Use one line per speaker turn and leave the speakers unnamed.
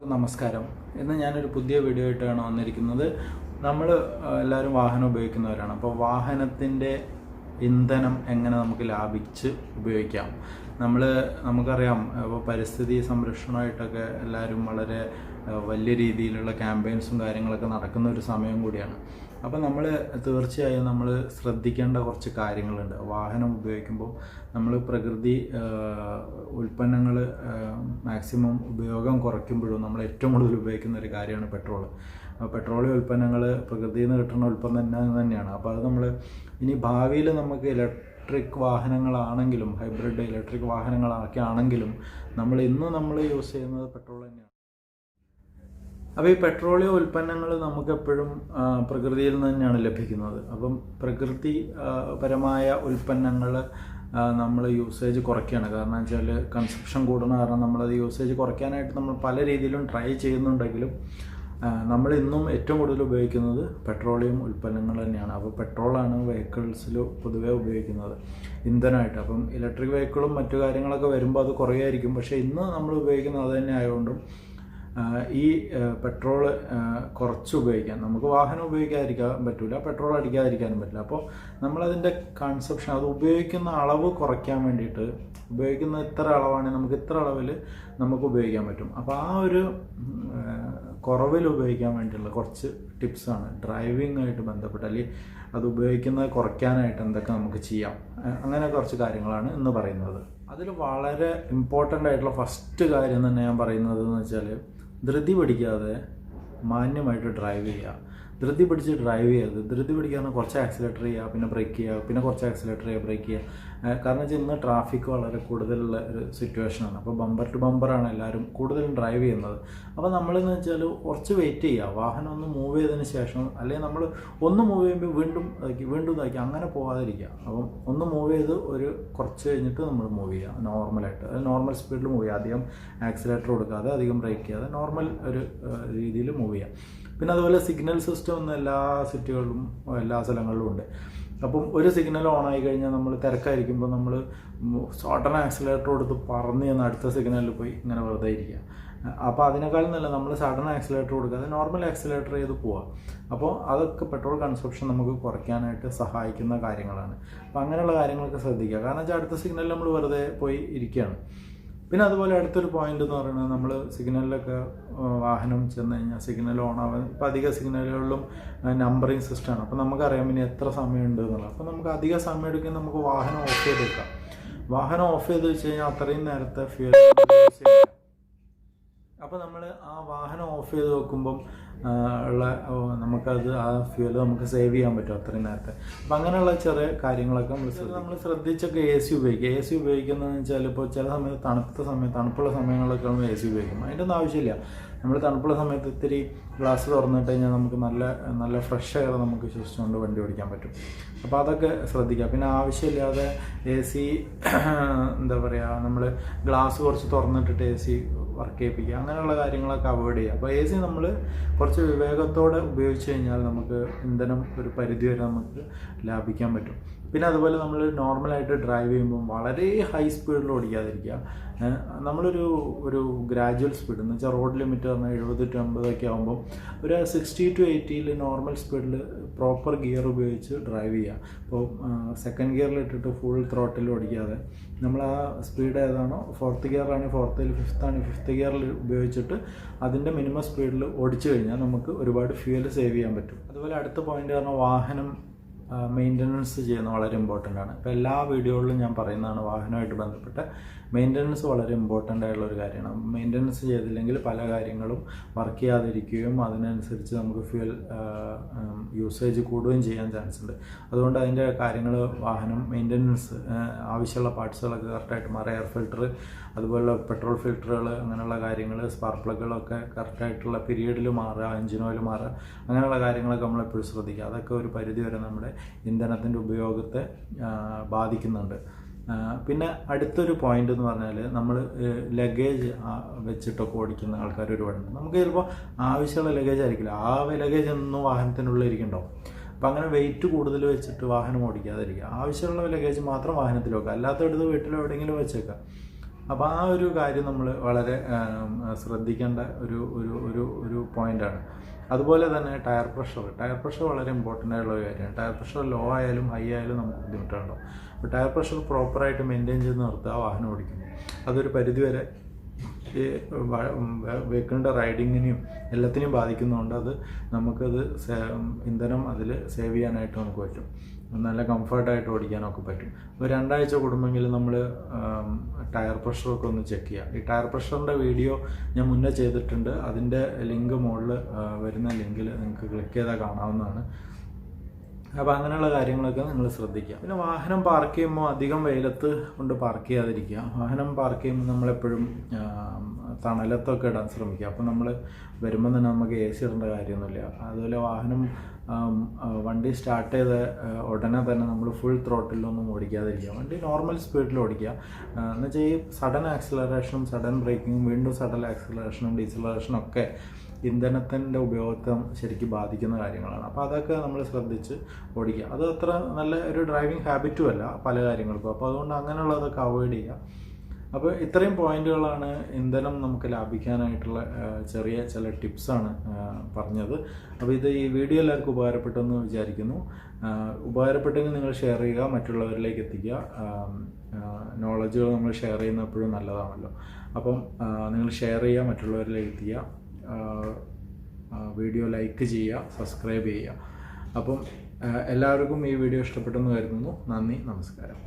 നമസ്കാരം. ഇന്ന് ഞാനൊരു പുതിയ വീഡിയോ ആയിട്ടാണ് വന്നിരിക്കുന്നത്. നമ്മൾ എല്ലാവരും വാഹനം ഉപയോഗിക്കുന്നവരാണ്. അപ്പോൾ വാഹനത്തിൻ്റെ ഇന്ധനം എങ്ങനെ നമുക്ക് ലാഭിച്ച് ഉപയോഗിക്കാം. നമുക്കറിയാം, ഇപ്പോൾ പരിസ്ഥിതി സംരക്ഷണമായിട്ടൊക്കെ എല്ലാവരും വളരെ വലിയ രീതിയിലുള്ള ക്യാമ്പയിൻസും കാര്യങ്ങളൊക്കെ നടക്കുന്ന ഒരു സമയം കൂടിയാണ്. അപ്പോൾ തീർച്ചയായും നമ്മൾ ശ്രദ്ധിക്കേണ്ട കുറച്ച് കാര്യങ്ങളുണ്ട്. വാഹനം ഉപയോഗിക്കുമ്പോൾ നമ്മൾ പ്രകൃതി ഉൽപ്പന്നങ്ങൾ മാക്സിമം ഉപയോഗം കുറയ്ക്കുമ്പോഴും നമ്മൾ ഏറ്റവും കൂടുതൽ ഉപയോഗിക്കുന്ന ഒരു കാര്യമാണ് പെട്രോൾ. പെട്രോളിയം ഉൽപ്പന്നങ്ങൾ പ്രകൃതിയിൽ നിന്ന് കിട്ടുന്ന ഉൽപ്പന്നം തന്നെയാണ്. അപ്പോൾ അത് ഇനി ഭാവിയിൽ നമുക്ക് ഇലക്ട്രിക് വാഹനങ്ങളാണെങ്കിലും ഹൈബ്രിഡ് ഇലക്ട്രിക് വാഹനങ്ങളൊക്കെ നമ്മൾ യൂസ് ചെയ്യുന്നത് പെട്രോൾ തന്നെയാണ്. അപ്പോൾ ഈ പെട്രോളിയം ഉൽപ്പന്നങ്ങൾ നമുക്കെപ്പോഴും പ്രകൃതിയിൽ നിന്ന് തന്നെയാണ് ലഭിക്കുന്നത്. അപ്പം പ്രകൃതി പരമായ ഉൽപ്പന്നങ്ങൾ നമ്മൾ യൂസേജ് കുറയ്ക്കുകയാണ്. കാരണം വെച്ചാൽ കൺസപ്ഷൻ കൂടുന്ന കാരണം നമ്മളത് യൂസേജ് കുറയ്ക്കാനായിട്ട് നമ്മൾ പല രീതിയിലും ട്രൈ ചെയ്യുന്നുണ്ടെങ്കിലും ഇന്നും ഏറ്റവും കൂടുതൽ ഉപയോഗിക്കുന്നത് പെട്രോളിയം ഉൽപ്പന്നങ്ങൾ തന്നെയാണ്. അപ്പോൾ പെട്രോളാണ് വെഹിക്കിൾസിൽ പൊതുവേ ഉപയോഗിക്കുന്നത് ഇന്ധനമായിട്ട്. അപ്പം ഇലക്ട്രിക് വെഹിക്കിളും മറ്റു കാര്യങ്ങളൊക്കെ വരുമ്പോൾ അത് കുറയായിരിക്കും. പക്ഷേ ഇന്ന് നമ്മൾ ഉപയോഗിക്കുന്നത് അത് തന്നെ ആയതുകൊണ്ടും ഈ പെട്രോൾ കുറച്ച് ഉപയോഗിക്കാൻ നമുക്ക് വാഹനം ഉപയോഗിക്കാതിരിക്കാൻ പറ്റില്ല, പെട്രോൾ അടിക്കാതിരിക്കാനും പറ്റില്ല. അപ്പോൾ നമ്മളതിൻ്റെ കൺസപ്ഷൻ, അത് ഉപയോഗിക്കുന്ന അളവ് കുറയ്ക്കാൻ വേണ്ടിയിട്ട് ഉപയോഗിക്കുന്ന ഇത്ര അളവാണെങ്കിൽ നമുക്ക് ഇത്ര അളവിൽ നമുക്ക് ഉപയോഗിക്കാൻ പറ്റും. അപ്പോൾ ആ ഒരു കുറവിൽ ഉപയോഗിക്കാൻ വേണ്ടിയുള്ള കുറച്ച് ടിപ്സാണ് ഡ്രൈവിങ്ങായിട്ട് ബന്ധപ്പെട്ട്, അല്ലെങ്കിൽ അത് ഉപയോഗിക്കുന്നത് കുറയ്ക്കാനായിട്ട് എന്തൊക്കെ നമുക്ക് ചെയ്യാം, അങ്ങനെ കുറച്ച് കാര്യങ്ങളാണ് ഇന്ന് പറയുന്നത്. അതിൽ വളരെ ഇമ്പോർട്ടൻ്റ് ആയിട്ടുള്ള ഫസ്റ്റ് കാര്യം തന്നെ ഞാൻ പറയുന്നത് എന്ന് വെച്ചാൽ, ധൃതി പിടിക്കാതെ മാന്യമായിട്ട് ഡ്രൈവ് ചെയ്യുക. ധൃതി പിടിച്ച് ഡ്രൈവ് ചെയ്യരുത്. ധൃതി പിടിക്കാതെ കുറച്ച് ആക്സിലേറ്റർ ചെയ്യുക, പിന്നെ ബ്രേക്ക് ചെയ്യുക, പിന്നെ കുറച്ച് ആക്സിലേറ്റർ ചെയ്യുക, ബ്രേക്ക് ചെയ്യുക. കാരണം വെച്ചാൽ ഇന്ന് ട്രാഫിക് വളരെ കൂടുതലുള്ള ഒരു സിറ്റുവേഷനാണ്. അപ്പോൾ ബമ്പർ ടു ബമ്പറാണ് എല്ലാവരും കൂടുതലും ഡ്രൈവ് ചെയ്യുന്നത്. അപ്പോൾ നമ്മളെന്ന് വെച്ചാൽ കുറച്ച് വെയിറ്റ് ചെയ്യുക. വാഹനം ഒന്ന് മൂവ് ചെയ്തതിന് ശേഷം, അല്ലെങ്കിൽ നമ്മൾ ഒന്ന് മൂവ് ചെയ്യുമ്പോൾ വീണ്ടും ഇതാക്കി അങ്ങനെ പോകാതിരിക്കുക. അപ്പം ഒന്ന് മൂവ് ചെയ്ത് കുറച്ച് കഴിഞ്ഞിട്ട് നമ്മൾ മൂവ് ചെയ്യുക നോർമലായിട്ട്. നോർമൽ സ്പീഡിൽ മൂവ് ചെയ്യുക. അധികം ആക്സിലേറ്റർ കൊടുക്കാതെ, അധികം ബ്രേക്ക് ചെയ്യാതെ നോർമൽ ഒരു രീതിയിൽ മൂവ് ചെയ്യുക. പിന്നെ അതുപോലെ സിഗ്നൽ സിസ്റ്റം ഒന്നും എല്ലാ സിറ്റികളിലും എല്ലാ സ്ഥലങ്ങളിലും ഉണ്ട്. അപ്പം ഒരു സിഗ്നൽ ഓൺ ആയി കഴിഞ്ഞാൽ നമ്മൾ തിരക്കായിരിക്കുമ്പോൾ നമ്മൾ സോട്ടൺ ആക്സിലേറ്റർ കൊടുത്ത് പറന്ന് ചെന്ന് അടുത്ത സിഗ്നലിൽ പോയി ഇങ്ങനെ വെറുതെ ഇരിക്കുക. അപ്പോൾ അതിനേക്കാളും നല്ല നമ്മൾ സഡൻ ആക്സിലേറ്റർ കൊടുക്കാതെ നോർമൽ ആക്സിലേറ്റർ ചെയ്ത് പോവുക. അപ്പോൾ അതൊക്കെ പെട്രോൾ കൺസപ്ഷൻ നമുക്ക് കുറയ്ക്കാനായിട്ട് സഹായിക്കുന്ന കാര്യങ്ങളാണ്. അപ്പോൾ അങ്ങനെയുള്ള കാര്യങ്ങളൊക്കെ ശ്രദ്ധിക്കുക. കാരണം വെച്ചാൽ അടുത്ത സിഗ്നലിൽ നമ്മൾ വെറുതെ പോയി ഇരിക്കുകയാണ്. പിന്നെ അതുപോലെ അടുത്തൊരു പോയിന്റ് എന്ന് പറയുന്നത്, നമ്മൾ സിഗ്നലിലൊക്കെ വാഹനം ചെന്ന് കഴിഞ്ഞാൽ സിഗ്നൽ ഓൺ ആവാൻ ഇപ്പോൾ അധിക സിഗ്നലുകളിലും നമ്പറിങ് സിസ്റ്റമാണ്. അപ്പോൾ നമുക്കറിയാം ഇനി എത്ര സമയമുണ്ട് എന്നുള്ളത്. അപ്പോൾ നമുക്ക് അധിക സമയം എടുക്കാൻ നമുക്ക് വാഹനം ഓഫ് ചെയ്ത് വെക്കാം. വാഹനം ഓഫ് ചെയ്ത് വെച്ച് കഴിഞ്ഞാൽ അത്രയും നേരത്തെ ഫ്യൂൽ. അപ്പോൾ നമ്മൾ ആ വാഹനം ഓഫ് ചെയ്ത് വെക്കുമ്പം നമുക്കത് ആ ഫ്യൂല് നമുക്ക് സേവ് ചെയ്യാൻ പറ്റും അത്രയും നേരത്തെ. അപ്പം അങ്ങനെയുള്ള ചെറിയ കാര്യങ്ങളൊക്കെ നമ്മൾ ശ്രദ്ധിച്ചൊക്കെ എ സി ഉപയോഗിക്കുന്നതെന്ന് വെച്ചാൽ, ഇപ്പോൾ ചില സമയത്ത് തണുപ്പുള്ള സമയങ്ങളിലൊക്കെ നമ്മൾ എ സി ഉപയോഗിക്കും. അതിൻ്റെ ഒന്നും ആവശ്യമില്ല. നമ്മൾ തണുപ്പുള്ള സമയത്ത് ഇത്തിരി ഗ്ലാസ് തുറന്നിട്ട് കഴിഞ്ഞാൽ നമുക്ക് നല്ല ഫ്രഷ് എയർ നമുക്ക് ശ്വസിച്ചുകൊണ്ട് വണ്ടി ഓടിക്കാൻ പറ്റും. അപ്പോൾ അതൊക്കെ ശ്രദ്ധിക്കുക. പിന്നെ ആവശ്യമില്ലാതെ എ സി നമ്മൾ ഗ്ലാസ് കുറച്ച് തുറന്നിട്ടിട്ട് എ സി വർക്ക് ചെയ്യിപ്പിക്കുക, അങ്ങനെയുള്ള കാര്യങ്ങളൊക്കെ അവോയ്ഡ് ചെയ്യുക. അപ്പോൾ എ സി നമ്മൾ കുറച്ച് വിവേകത്തോടെ ഉപയോഗിച്ച് കഴിഞ്ഞാൽ നമുക്ക് ഇന്ധനം ഒരു പരിധി വരെ നമുക്ക് ലാഭിക്കാൻ പറ്റും. പിന്നെ അതുപോലെ നമ്മൾ നോർമലായിട്ട് ഡ്രൈവ് ചെയ്യുമ്പോൾ വളരെ ഹൈ സ്പീഡിൽ ഓടിക്കാതിരിക്കുക. ഒരു ഗ്രാജുവൽ സ്പീഡ് എന്ന് വെച്ചാൽ റോഡ് ലിമിറ്റ് പറഞ്ഞാൽ 70 to 80 ആകുമ്പോൾ ഒരു 60 to 80 നോർമൽ സ്പീഡിൽ പ്രോപ്പർ ഗിയർ ഉപയോഗിച്ച് ഡ്രൈവ് ചെയ്യുക. അപ്പോൾ സെക്കൻഡ് ഗിയറിൽ ഇട്ടിട്ട് ഫുൾ ത്രോട്ടിൽ ഓടിക്കാതെ നമ്മൾ ആ സ്പീഡ് ഏതാണോ, 4th ഗിയറാണെങ്കിൽ 4th, 5th ആണെങ്കിൽ 5th ഗിയറിൽ ഉപയോഗിച്ചിട്ട് അതിൻ്റെ മിനിമം സ്പീഡിൽ ഓടിച്ചു കഴിഞ്ഞാൽ നമുക്ക് ഒരുപാട് ഫ്യൂൽ സേവ് ചെയ്യാൻ പറ്റും. അതുപോലെ അടുത്ത പോയിന്റ് പറഞ്ഞാൽ വാഹനം മെയിൻ്റനൻസ് ചെയ്യുന്നത് വളരെ ഇമ്പോർട്ടൻ്റ് ആണ്. ഇപ്പോൾ എല്ലാ വീഡിയോകളിലും ഞാൻ പറയുന്നതാണ്, വാഹനമായിട്ട് ബന്ധപ്പെട്ട മെയിൻ്റനൻസ് വളരെ ഇമ്പോർട്ടൻ്റ് ആയിട്ടുള്ള ഒരു കാര്യമാണ്. മെയിൻ്റനൻസ് ചെയ്തില്ലെങ്കിൽ പല കാര്യങ്ങളും വർക്ക് ചെയ്യാതിരിക്കുകയും അതിനനുസരിച്ച് നമുക്ക് ഫ്യൂൽ യൂസേജ് കൂടുകയും ചെയ്യാൻ ചാൻസ് ഉണ്ട്. അതുകൊണ്ട് അതിൻ്റെ കാര്യങ്ങൾ, വാഹനം മെയിൻ്റനൻസ്, ആവശ്യമുള്ള പാർട്സുകളൊക്കെ കറക്റ്റായിട്ട് മാറുക, എയർ ഫിൽറ്റർ, അതുപോലെ പെട്രോൾ ഫിൽറ്ററുകൾ, അങ്ങനെയുള്ള കാര്യങ്ങൾ, സ്പാർക്ക് പ്ലഗുകളൊക്കെ കറക്റ്റായിട്ടുള്ള പീരീഡിൽ മാറുക, എഞ്ചിൻ ഓയിൽ മാറുക, അങ്ങനെയുള്ള കാര്യങ്ങളൊക്കെ നമ്മളെപ്പോഴും ശ്രദ്ധിക്കുക. അതൊക്കെ ഒരു പരിധി വരെ നമ്മുടെ ഇന്ധനത്തിൻ്റെ ഉപയോഗത്തെ ബാധിക്കുന്നുണ്ട്. പിന്നെ അടുത്തൊരു പോയിന്റ് എന്ന് പറഞ്ഞാൽ, നമ്മൾ ലഗേജ് വെച്ചിട്ടൊക്കെ ഓടിക്കുന്ന ആൾക്കാർ ഒരുപാടുണ്ട്. നമുക്ക് ചിലപ്പോൾ ആവശ്യമുള്ള ലഗേജ് ആയിരിക്കില്ല, ആ ലഗേജ് ഒന്നും വാഹനത്തിനുള്ളിൽ ഇരിക്കണ്ടാവും. അപ്പം അങ്ങനെ വെയിറ്റ് കൂടുതൽ വെച്ചിട്ട് വാഹനം ഓടിക്കാതിരിക്കുക. ആവശ്യമുള്ള ലഗേജ് മാത്രം വാഹനത്തിൽ വെക്കുക, അല്ലാത്തടുത്ത് വീട്ടിലോ എവിടെയെങ്കിലും വെച്ചേക്കാം. അപ്പോൾ ആ ഒരു കാര്യം നമ്മൾ വളരെ ശ്രദ്ധിക്കേണ്ട ഒരു ഒരു ഒരു ഒരു പോയിൻ്റാണ്. അതുപോലെ തന്നെ ടയർ പ്രഷർ വളരെ ഇമ്പോർട്ടൻ്റ് ആയിട്ടുള്ള ഒരു കാര്യമാണ്. ടയർ പ്രഷർ ലോ ആയാലും ഹൈ ആയാലും നമുക്ക് ബുദ്ധിമുട്ടുണ്ടാവും. അപ്പോൾ ടയർ പ്രഷർ പ്രോപ്പറായിട്ട് മെയിൻറ്റെയിൻ ചെയ്ത് നിർത്തുക വാഹനം ഓടിക്കുന്നു. അതൊരു പരിധിവരെ ഈ വെഹിക്കിളിൻ്റെ റൈഡിങ്ങിനെയും എല്ലാത്തിനെയും ബാധിക്കുന്നതുകൊണ്ട് അത് നമുക്കത് ഇന്ധനം അതിൽ സേവ് ചെയ്യാനായിട്ട് നമുക്ക് പറ്റും. നല്ല കംഫർട്ടായിട്ട് ഓടിക്കാനൊക്കെ പറ്റും. ഒരു 2 ആഴ്ച കൂടുമെങ്കിലും നമ്മൾ ടയർ പ്രഷറൊക്കെ ഒന്ന് ചെക്ക് ചെയ്യുക. ഈ ടയർ പ്രഷറിൻ്റെ വീഡിയോ ഞാൻ മുന്നേ ചെയ്തിട്ടുണ്ട്. അതിൻ്റെ ലിങ്ക് മുകളിൽ വരുന്ന ലിങ്കിൽ നിങ്ങൾക്ക് ക്ലിക്ക് ചെയ്താൽ കാണാവുന്നതാണ്. അപ്പോൾ അങ്ങനെയുള്ള കാര്യങ്ങളൊക്കെ നിങ്ങൾ ശ്രദ്ധിക്കുക. പിന്നെ വാഹനം പാർക്ക് ചെയ്യുമ്പോൾ അധികം വെയിലത്ത് കൊണ്ട് പാർക്ക് ചെയ്യാതിരിക്കുക. വാഹനം പാർക്ക് ചെയ്യുമ്പോൾ നമ്മളെപ്പോഴും തണലത്തൊക്കെ ഇടാൻ ശ്രമിക്കുക. അപ്പോൾ നമ്മൾ വരുമ്പോൾ തന്നെ നമുക്ക് AC ഇടേണ്ട കാര്യമൊന്നുമില്ല. അതുപോലെ വാഹനം വണ്ടി സ്റ്റാർട്ട് ചെയ്ത ഉടനെ തന്നെ നമ്മൾ ഫുൾ ത്രോട്ടിലൊന്നും ഓടിക്കാതിരിക്കുക. വണ്ടി നോർമൽ സ്പീഡിൽ ഓടിക്കുക. എന്നുവെച്ചാൽ ഈ സഡൻ ആക്സിലറേഷനും സഡൻ ബ്രേക്കിങ്ങും വീണ്ടും സഡൻ ആക്സിലറേഷനും ഡീസലറേഷനും ഒക്കെ ഇന്ധനത്തിൻ്റെ ഉപയോഗത്തെ ശരിക്കും ബാധിക്കുന്ന കാര്യങ്ങളാണ്. അപ്പോൾ അതൊക്കെ നമ്മൾ ശ്രദ്ധിച്ച് ഓടിക്കുക. അത് അത്ര നല്ല ഒരു ഡ്രൈവിംഗ് ഹാബിറ്റും അല്ല പല കാര്യങ്ങൾക്കും. അപ്പോൾ അതുകൊണ്ട് അങ്ങനെയുള്ളതൊക്കെ അവോയ്ഡ് ചെയ്യുക. അപ്പോൾ ഇത്രയും പോയിന്റുകളാണ് ഇന്ധനം നമുക്ക് ലാഭിക്കാനായിട്ടുള്ള ചെറിയ ചില ടിപ്സാണ് പറഞ്ഞത്. അപ്പോൾ ഈ വീഡിയോ എല്ലാവർക്കും ഉപകാരപ്പെട്ടെന്ന് വിചാരിക്കുന്നു. ഉപകാരപ്പെട്ടെങ്കിൽ നിങ്ങൾ ഷെയർ ചെയ്യുക, മറ്റുള്ളവരിലേക്ക് എത്തിക്കുക. നോളജുകൾ നമ്മൾ ഷെയർ ചെയ്യുന്നത് എപ്പോഴും നല്ലതാണല്ലോ. അപ്പം നിങ്ങൾ ഷെയർ ചെയ്യുക, മറ്റുള്ളവരിലേക്ക് എത്തിക്കുക. വീഡിയോ ലൈക്ക് ചെയ്യുക, സബ്സ്ക്രൈബ് ചെയ്യുക. അപ്പം എല്ലാവർക്കും ഈ വീഡിയോ ഇഷ്ടപ്പെട്ടെന്ന് കരുതുന്നു. നന്ദി, നമസ്കാരം.